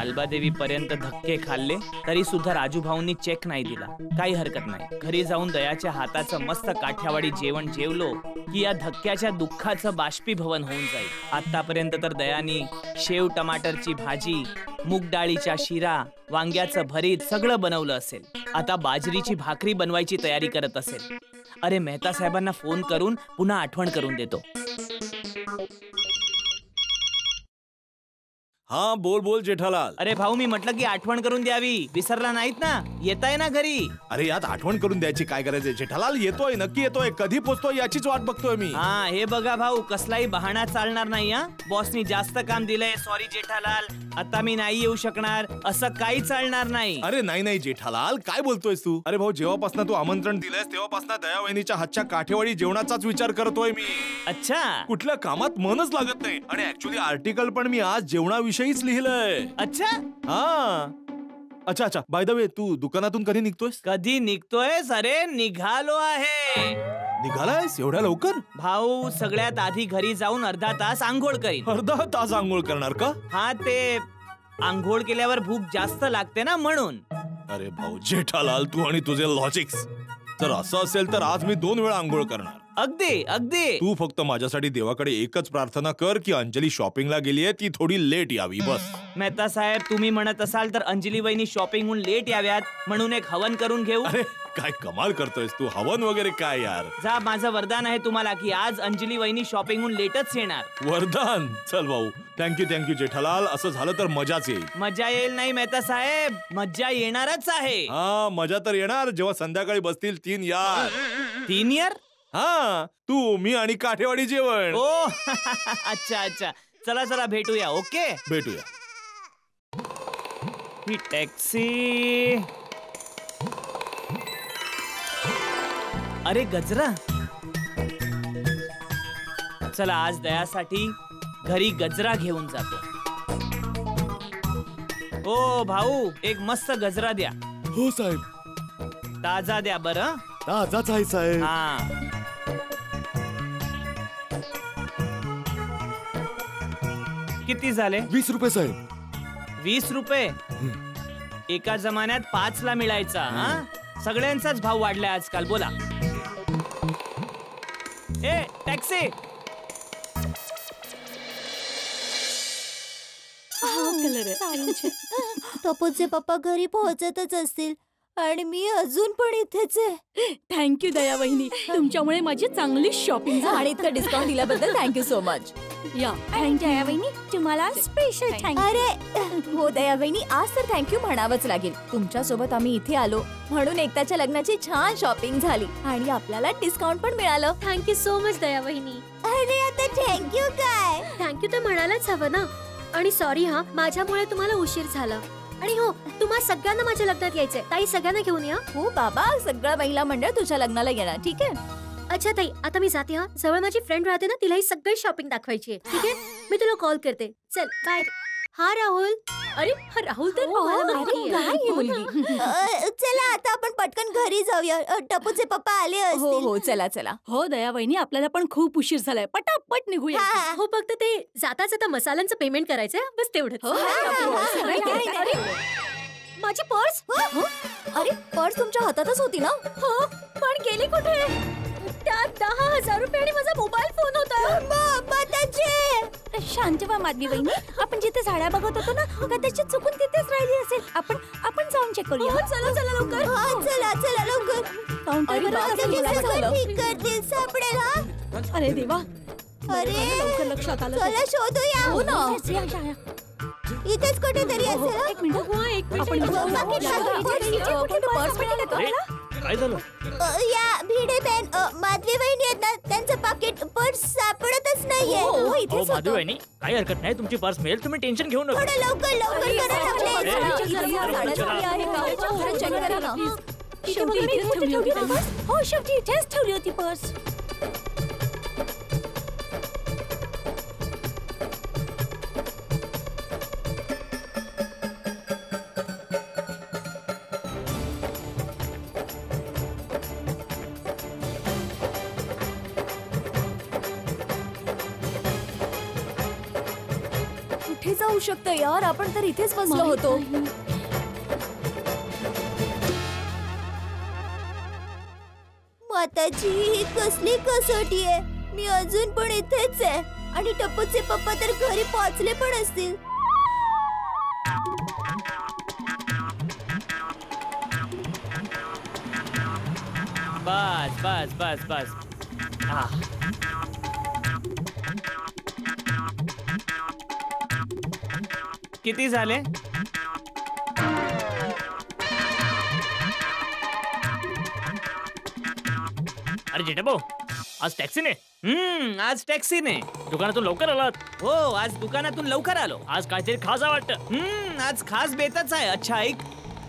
मालबादेवी पर्यंत धक्के खाल्ले तरी सुद्धा राजू भाऊंनी चेक नाही दिला. काही हरकत नाही, घरी जाऊन दयाच्या हाताचं मस्त काठ्यावाडी जेवण जेवलो की या धक्क्याच्या दुःखाचं बाष्पीभवन होऊन जाईल. आतापर्यंत तर दयानी शेव टमाटरची भाजी, मूग डाळीच्या शिरा, वांग्याचं भरीत सगळं बनवलं असेल. आता बाजरीची भाकरी बनवायची तयारी करत असेल. अरे मेहता साहेबांना फोन करून पुन्हा आठवण करून देतो. हा बोल बोल जेठालाल. अरे भाऊ, मी म्हटलं की आठवण करून द्यावी, विसरला नाहीत ना? येताय ना घरी? अरे यात आठवण करून द्यायची काय गरज आहे जेठालाल? येतोय, नक्की येतोय. कधी पोहोचतोय याचीच वाट बघतोय मी. हा हे बघा भाऊ, कसलाही बहाणा चालणार नाही. हा बॉसनी जास्त काम दिलंय, सॉरी जेठालाल, आता मी नाही येऊ शकणार, असं काही चालणार नाही. अरे नाही नाही जेठालाल, काय बोलतोयस तू? अरे भाऊ, जेव्हापासून तू आमंत्रण दिलंयस तेव्हापासून दयावहिनीच्या हातच्या काठेवाडी जेवणाचाच विचार करतोय मी. अच्छा, कुठल्या कामात मनच लागत नाही. आणि ऍक्च्युली आर्टिकल पण मी आज जेवणाविषयीच लिहिलंय. अच्छा हा अच्छा अच्छा, बाय द वे तू दुकानातून कधी निघतोयस? कधी निघतोयस? अरे निघालो आहे. निघालायस एवढ्या लवकर? भाऊ, सगळ्यात आधी घरी जाऊन अर्धा तास आंघोळ करीन. अर्धा तास आंघोळ करणार का? हा, ते आंघोळ केल्यावर भूक जास्त लागते ना, म्हणून. अरे भाऊ जेठालाल, तू आणि तुझे लॉजिक्स. जर असं असेल तर आज मी 2 वेळा आंघोळ करणार. अगदी अगदी. तू फक्त माझ्यासाठी देवाकडे एकच प्रार्थना कर की अंजली शॉपिंगला गेलीये, ती थोडी लेट यावी, बस. मेहता साहेब, तुम्ही म्हणत असाल तर अंजली वहिनी शॉपिंगहून लेट याव्यात म्हणून एक हवन करून घेऊ. अरे काय कमाल करतोयस तू, हवन वगैरे काय यार. जा, माझं वरदान आहे तुम्हाला की आज अंजली वहिनी शॉपिंगहून लेटच येणार. वरदान? चल भाऊ, थँक्यू जेठालाल. असं झालं तर मजाच येईल. मजा येईल नाही मेहता साहेब, मजा येणारच आहे. हा, मजा तर येणार जेव्हा संध्याकाळी बसतील 3 यार. 3 यार? हा, तू, मी आणि काठेवाडी जेवण. ओ अच्छा अच्छा, चला चला भेटूया. ओके, भेटूया. ही टॅक्सी. अरे गजरा, चला आज दयासाठी घरी गजरा घेऊन जातो. ओ भाऊ, एक मस्त गजरा द्या. हो साहेब. ताजा द्या बरं. ताजाच आहे साहेब. हा, किती झाले? 20 रुपये साहेब. 20 रुपये? एका जमान्यात 5 ला मिळायचा. हा, सगळ्यांचाच भाव वाढलाय आजकाल. बोला. ए टॅक्सी. तपोचे पप्पा घरी पोहोचतच असतील आणि मी अजून पण इथेच आहे. थँक्यू दया वहिनी, तुमच्यामुळे माझी चांगली शॉपिंग झाली. आणि इतकं डिस्काउंट दिल्याबद्दल थँक्यू सो मच. या दया वहिनी, तुम्हाला स्पेशल थँक्यू. अरे हो दया वहिनी, आज तर थँक्यू म्हणावंच लागेल. तुमच्या सोबत आम्ही इथे आलो म्हणून एकताच्या लग्नाची छान शॉपिंग झाली आणि आपल्याला डिस्काउंट पण मिळालं. थँक्यू सो मच दया वहिनी. अरे आता थँक्यू काय? थँक्यू तर म्हणायलाच हवं ना. आणि सॉरी हा, माझ्यामुळे तुम्हाला उशीर झाला. आणि हो, तुम्हा सगळ्यांना माझ्या लग्नात यायचंय. ताई सगळ्यांना घेऊन या. हो बाबा, सगळं महिला मंडळ तुझ्या लग्नाला येणार. ठीक आहे? अच्छा ताई, आता मी जाते. हा, जवळ माझी फ्रेंड राहते ना, तिलाही सगळी शॉपिंग दाखवायची आहे. ठीक आहे, मी तुला कॉल करते. चल बाय. हा राहुल. अरे हा राहुल तर चला आता आपण पटकन घरी जाऊया. टपूचे पप्पा आले असतील. हो चला चला. हो दया वहिनी, आपल्याला पण खूप उशीर झालाय, पटापट निघूया. हो, फक्त ते जाता जाता मसाल्यांचं पेमेंट करायचंय, बस तेवढंच. माझी पर्स. अरे पर्स तुमच्या हातातच होती ना? हो, पण गेली कुठे? त्यात 10,000 रुपये आणि माझा मोबाईल फोन होता. शांत व्हा माधवी वहिनी, आपण जिथे झाडा बघत होतो ना, कदाचित चुकून तिथेच राहिली असेल. आपण जाऊन चेक करूया. चला चला लवकर. चला चला लवकर. ठीक करतील, सापडेल. हा, अरे देवा. अरे लवकर लक्षात आलं. चला शोधूया. हो ना, इथेच कुठेतरी असेल. एक मिनिट. काय झालं? या भिडे बॅन माधवी वहिनी आहेत ना, त्यांचं पाकिट पर्स सापडतच नाहीये. माधवी वहिनी, काही हरकत नाही, तुमची पर्स मिळेल, तुम्ही टेन्शन घेऊ नका. थोडं लवकर हो, शेवटी इथेच ठेवली होती पर्स. कुठे जाऊ शकतं यार, आपण तर इथेच बसलो होतो. माताजी, ही कसली कसोटी आहे. मी अजून पण इथेच आहे आणि टप्पूचे पप्पा तर घरी पोहोचले पण असतील. बस बस बस बस. किती झाले? अरे जेठा भाऊ, आज टॅक्सीने? आज टॅक्सीने. दुकानातून लवकर आलात? हो, आज दुकानातून लवकर आलो. आज काहीतरी खास वाटतं. आज खास बेतच आहे. अच्छा ऐक,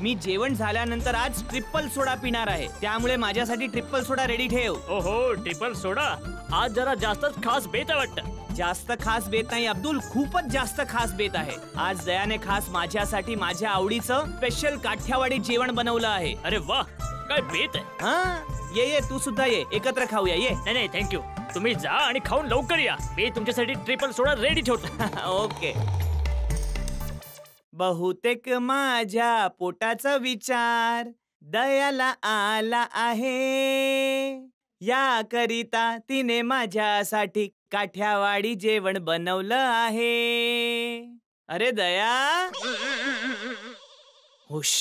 मी जेवण झाल्यानंतर आज ट्रिपल सोडा पिणार आहे, त्यामुळे माझ्यासाठी ट्रिपल सोडा रेडी ठेव. ओहो, ट्रिपल सोडा. आज जरा जास्तच खास बेत आहे वाटतं. जास्त खास बेत नाही अब्दुल, खूपच जास्त खास बेत आहे. आज दयाने खास माझ्यासाठी माझ्या आवडीचं स्पेशल काठ्यावाडी जेवण बनवलं आहे. अरे वा, काय बेत आहे. हा, ये तू सुद्धा ये, एकत्र खाऊया. ये. नाही नाही, थँक्यू. तुम्ही जा आणि खाऊन लवकर या. मी तुमच्यासाठी ट्रिपल सोडा रेडी ठेवतो. ओके. बहुतेक माझ्या पोटाचा विचार दयाला आला आहे, याकरिता तिने माझ्यासाठी काठ्यावाडी जेवण बनवलं आहे. अरे दया, हुश,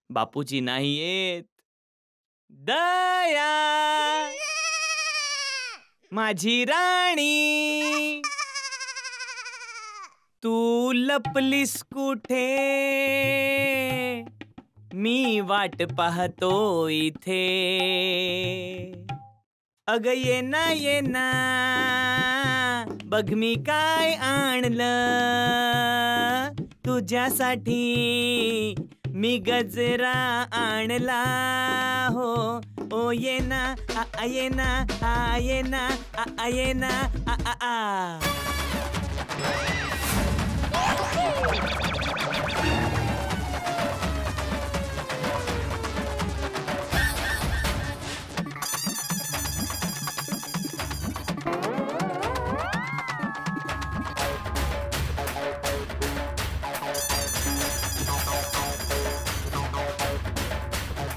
बापूजी नाही येत. दया माझी राणी, तू लपलीस कुठे, मी वाट पाहतो इथे. अग ये ना बघ मी काय आणलं तुझ्यासाठी, मी गजरा आणला हो. ओ ये ना ये ना ये ना ये ना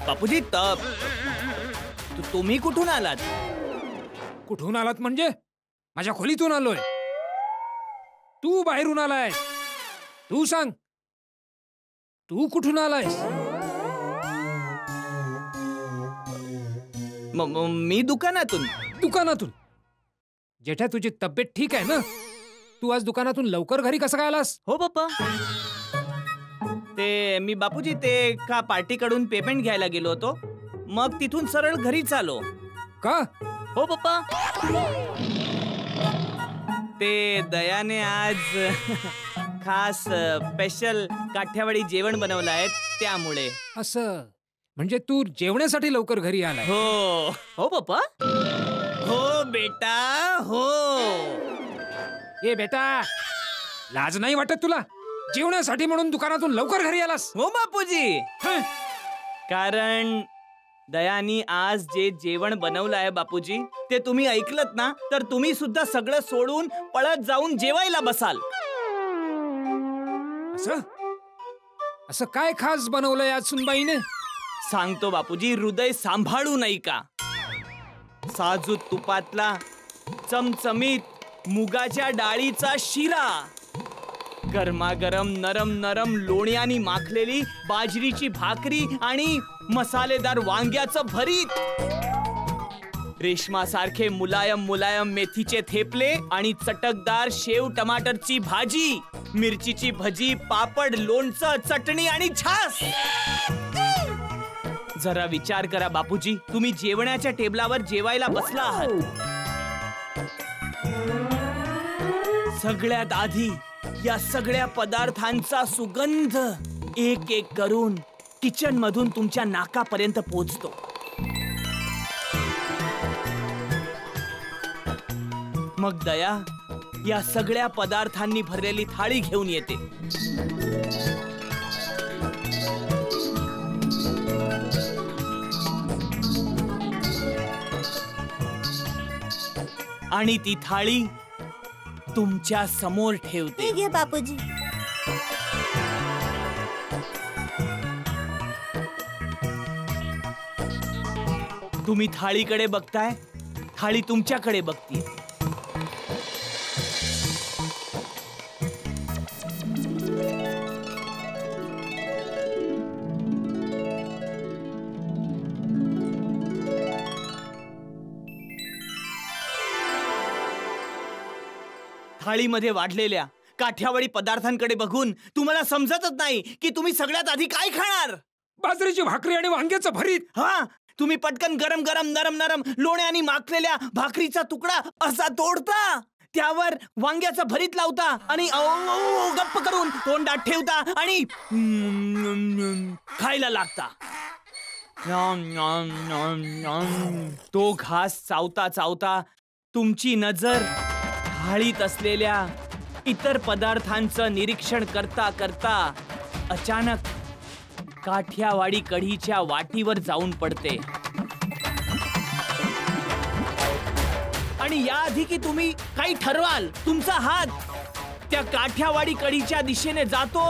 बापूजी, तुम्ही कुठून आलात? कुठून आलात म्हणजे? माझ्या खोलीतून आलोय. तू बाहेरून आलाय. तू सांग, तू कुठून आलायस? मी दुकानातून. दुकानातून? जेठा, तुझी तब्येत ठीक आहे ना? तू आज दुकानातून लवकर घरी कसं काय आलास? हो पप्पा, ते मी बापूजी ते का पार्टीकडून पेमेंट घ्यायला गेलो होतो, मग तिथून सरळ घरीच आलो. का? हो पप्पा, ते दयाने आज खास स्पेशल काठ्यावाडी जेवण बनवलं आहे, त्यामुळे. असं म्हणजे तू जेवण्यासाठी लवकर घरी आलाय? हो. हो पप्पा. हो बेटा, हो. ए बेटा, लाज नाही वाटत तुला? जेवण्यासाठी म्हणून दुकानातून लवकर घरी आलास? हो बापूजी, कारण दयानी आज जे जेवण बनवलं आहे बापूजी, ते तुम्ही ऐकलत ना, तर तुम्ही सुद्धा सगळं सोडून पळत जाऊन जेवायला बसाल. असं काय खास बनवलंय आज सुनबाईने? सांगतो बापूजी, हृदय सांभाळू नाही का. साजूक तुपातला चमचमीत मुगाच्या डाळीचा शिरा, गरमागरम नरम नरम लोण्यानी माखलेली बाजरीची भाकरी आणि मसालेदार वांग्याचं भरीत, रेशमासारखे मुलायम मुलायम मेथीचे थेपले आणि चटकदार शेव टमाटरची भाजी, मिरचीची भजी, पापड, लोणचं, चटणी आणि छास. जरा विचार करा बापूजी, तुम्ही जेवणाच्या टेबलावर जेवायला बसला आहात. सगळ्यात आधी या सगळ्या पदार्थांचा सुगंध एक एक करून किचन मधून तुमच्या नाकापर्यंत पोहोचतो. मग दया या सगळ्या पदार्थांनी भरलेली थाळी घेऊन येते. आणि ती थाळी तुमच्या समोर ठेवते. हे घे बापूजी. तुम्ही थाळीकडे बघताय, थाळी तुमच्याकडे बघतीये. थाळीमध्ये वाढलेल्या काठ्यावाडी पदार्थांकडे बघून तुम्हाला समजतच नाही की तुम्ही सगळ्यात आधी काय खाणार. बाजरीची भाकरी आणि वांग्याचं भरीत. हा, तुम्ही पटकन गरम गरम नरम नरम लोण्याने माखलेल्या भाकरीचा तुकडा असा तोडता, त्यावर वांग्याचं भरीत लावता आणि गप्प करून तोंडात ठेवता आणि खायला लागता. तो घास चावता चावता तुमची नजर थाळीत असलेल्या इतर पदार्थांचं निरीक्षण करता करता अचानक काठियावाडी कढीच्या वाटीवर जाऊन पडते. आणि याआधी की तुम्ही काही ठरवाल, तुमचा हात त्या काठियावाडी कढीच्या दिशेने जातो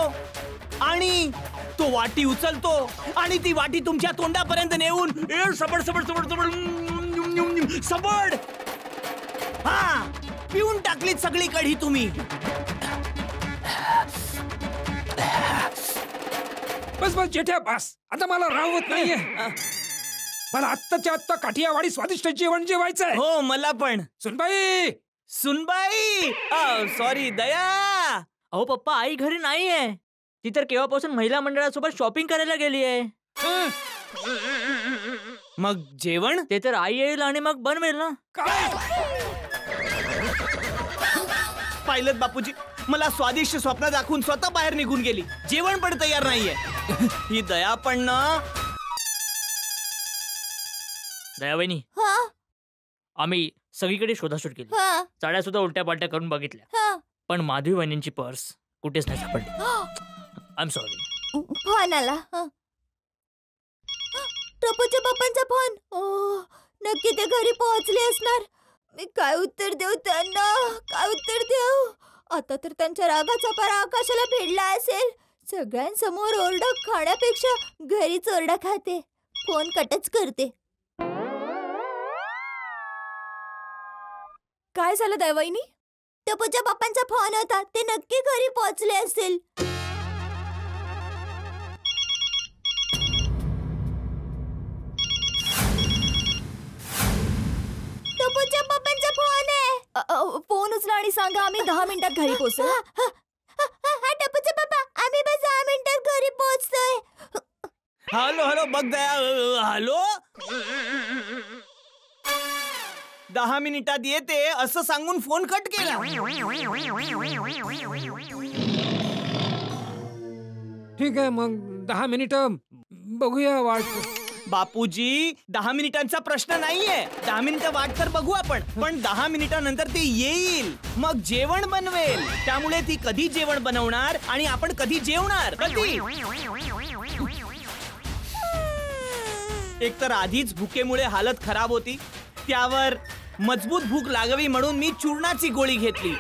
आणि तो वाटी उचलतो आणि ती वाटी तुमच्या तोंडापर्यंत नेऊन सबड सबड सबड सबड सबड हा पिऊन टाकलीत सगळी कढी तुम्ही. बस बस जेठ्या बस, आता मला राहवत नाहीये. मला आत्ताच्या आत्ता काठियावाडी स्वादिष्ट जेवण जेवायचंय. हो, मला पण. सुनबाई, सुनबाई, सॉरी दया. अहो पप्पा, आई घरी नाहीये. ती तर केव्हापासून महिला मंडळासोबत शॉपिंग करायला गेली आहे. मग जेवण? ते तर आई येईल आणि मग बनवेल ना. काय पाहिलं बापूजी, मला स्वादिष्ट स्वप्न दाखवून स्वतः बाहेर निघून गेली. जेवण पण तयार नाहीये. ही दया पण ना. दयावहिनी, हा आम्ही सगळीकडे शोधाशोध केली. हा चाड्या सुद्धा उलट्या पालट्या करून बघितल्या, हा. पण माधवी वहिनींची पर्स कुठेच नाही सापडली. I am sorry. फोन आला. टपूच्या पप्पांचा फोन. नक्की ते घरी पोहोचले असणार. मी काय उत्तर देऊ त्यांना, काय उत्तर देऊ? आता तर त्यांच्या रागाचा पारा आकाशाला भिडला असेल. सगळ्यांसमोर ओरडा खाण्यापेक्षा घरीच ओरडा खाते. फोन कटच करते. काय झालं दैवईनी? टपूच्या पप्पांचा फोन होता. ते नक्की घरी पोहोचले असेल. टपूच्या पप्पांचा फोन आहे. फोन उचला आणि सांगा आम्ही 10 मिनिटात घरी पोहोचू. टपूचे पप्पा, आम्ही बस 10 मिनिटात घरी पोहोचतोय. हॅलो हॅलो, बघ दया. हॅलो, 10 मिनिटात येते असं सांगून फोन कट केला. ठीक आहे, मग 10 मिनिटं बघूया वाट. बापूजी, 10 मिनिटांचा प्रश्न नाहीये. 10 मिनिटं वाट तर बघू आपण, पण 10 मिनिटांनंतर ती येईल, मग जेवण बनवेल. त्यामुळे ती कधी जेवण बनवणार आणि आपण कधी जेवणार? कधी? एकतर आधीच भुकेमुळे हालत खराब होती, त्यावर मजबूत भूक लागावी म्हणून मी चूर्णाची गोळी घेतली.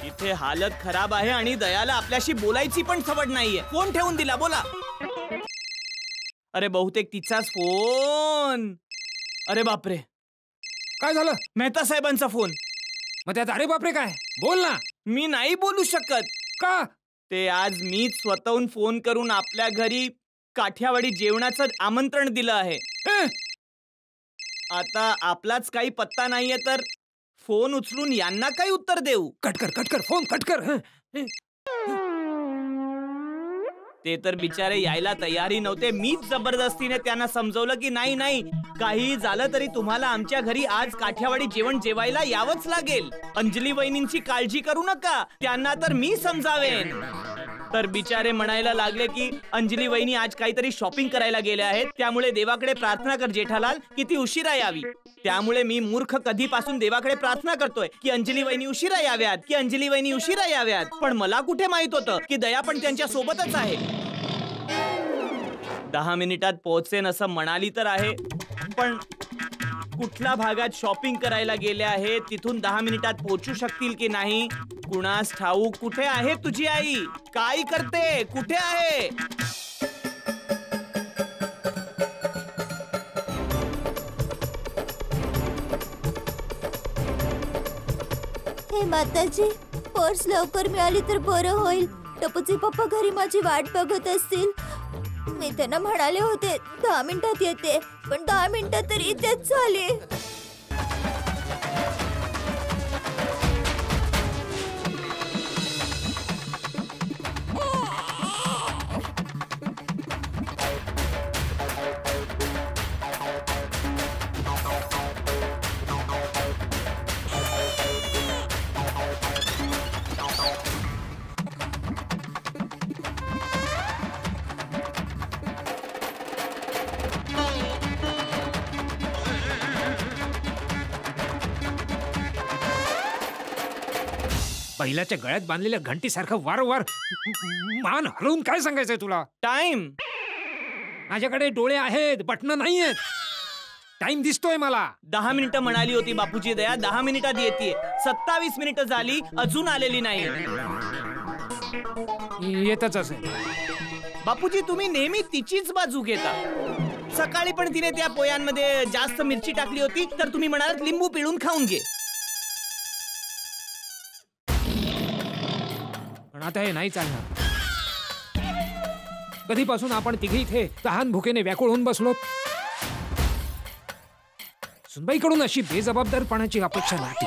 इथे हालत खराब आहे आणि दयाला आपल्याशी बोलायची पण सवड नाहीये. फोन ठेवून दिला. बोला. अरे बहुतेक तिचाच फोन. अरे बापरे, काय झालं? मेहता साहेबांचा फोन. मग त्यात अरे बापरे काय? बोल ना. मी नाही बोलू शकत. का? ते आज मीच स्वतःहून फोन करून आपल्या घरी काठियावाडी जेवणाचं आमंत्रण दिलं आहे. आता आपलाच काही पत्ता नाहीये तर फोन उचलून यांना काही उत्तर देऊ? कट कर फोन कट कर. ते तर बिचारे यायला तयारी नव्हते. मीच जबरदस्तीने त्यांना समजवलं की नाही नाही, काही झालं तरी तुम्हाला आमच्या घरी आज काठियावाडी जेवण जेवायला यावंच लागेल. अंजली वहिनींची काळजी करू नका, त्यांना तर मी समजावेन. तर बिचारे म्हणायला लागले की अंजली वहिनी आज काहीतरी शॉपिंग करायला गेल्या आहेत, त्यामुळे देवाकडे प्रार्थना कर जेठालाल की ती उशिरा यावी. त्यामुळे मी मूर्ख कधीपासून देवाकडे प्रार्थना करतोय की अंजली वहिनी उशिरा याव्यात, की अंजली वहिनी उशिरा याव्यात. पण मला कुठे माहित होतं की दया पण त्यांच्या सोबतच आहे. 10 मिनिटात पोहोचेन असं म्हणाली तर आहे, पण कुठल्या भागात शॉपिंग करायला गेले आहेत, तिथून 10 मिनिटात पोहोचू शकतील की नाही कुणास ठाऊक. कुठे आहे तुझी आई? काय करते? कुठे आहे? हे माताजी, पर्स लवकर मिळाली तर बरं होईल. टपूचे पप्पा घरी माझी वाट बघत असतील. मी त्यांना म्हणाले होते 10 मिनिटात येते, पण 10 मिनिटात तर इथेच झाली. बैलाच्या गळ्यात बांधलेल्या घंटीसारखं वारंवार मान हलवून काय सांगायचंय तुला? टाइम. माझ्याकडे डोळे आहेत, बटणं नाहीयेत. टाइम दिसतोय मला. 10 मिनिटं म्हणाली होती बापूची दया. 10 मिनिटात येते. 27 मिनिटं झाली, अजून आलेली नाही. येतच असेल. बापूजी, तुम्ही नेहमी तिचीच बाजू घेता. सकाळी पण तिने त्या पोयांमध्ये जास्त मिरची टाकली होती, तर तुम्ही म्हणालात लिंबू पिळून खाऊन घे. पण आता हे नाही चालणार. कधीपासून आपण तिघे इथे तहान भुकेने व्याकुळ होऊन बसलो. सुनबाईकडून अशी बेजबाबदारपणाची अपेक्षा नव्हती.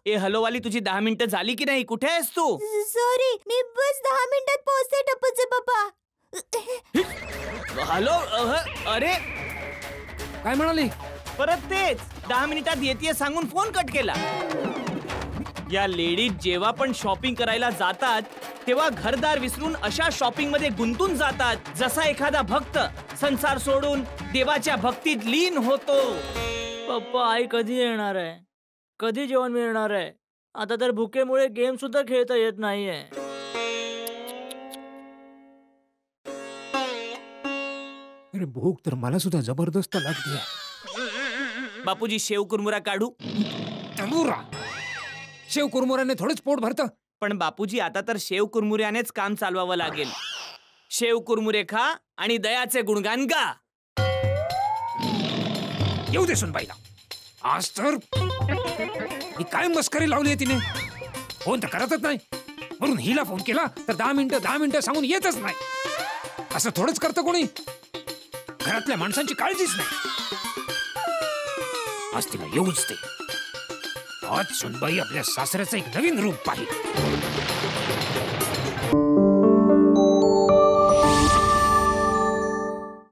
ए हॅलो वाली, तुझी 10 मिनिटं झाली की नाही? कुठे आहेस तू? सॉरी, मी बस 10 मिनिटात पोहोचते टपूचे पप्पा. हॅलो. अरे काय म्हणाली? परत तेच. 10 मिनिटात येते सांगून फोन कट केला. या लेडीज जेव्हा पण शॉपिंग करायला जातात तेव्हा घरदार विसरून अशा शॉपिंग मध्ये गुंतून जातात जसा एखादा भक्त संसार सोडून देवाच्या भक्तीत लीन होतो. पप्पा, आई कधी येणार आहे? कधी जेवण मिळणार आहे? आता तर भुकेमुळे गेम सुद्धा खेळता येत नाहीये. अरे भूक तर मला सुद्धा जबरदस्त लागते. बापूजी, शेव कुरमुरा काढू? तंबुरा शेव कुरमुऱ्याने थोडंच पोट भरतं. पण बापूजी, आता तर शेव कुरमुऱ्यानेच काम चालवावं लागेल. शेव कुरमुरे खा आणि दयाचे गुणगान गा. येऊ दे सुनबाईला. आज तर ही काय मस्करी लावली आहे तिने. फोन तर करतच नाही. म्हणून हिला फोन केला तर 10 मिनिटं सांगून येतच नाही. असं थोडंच करतं कोणी. घरातल्या माणसांची काळजीच नाही. आज तिला येऊच दे. आज सुनबाई आपल्या सासऱ्याचं एक नवीन रूप पाहिजे.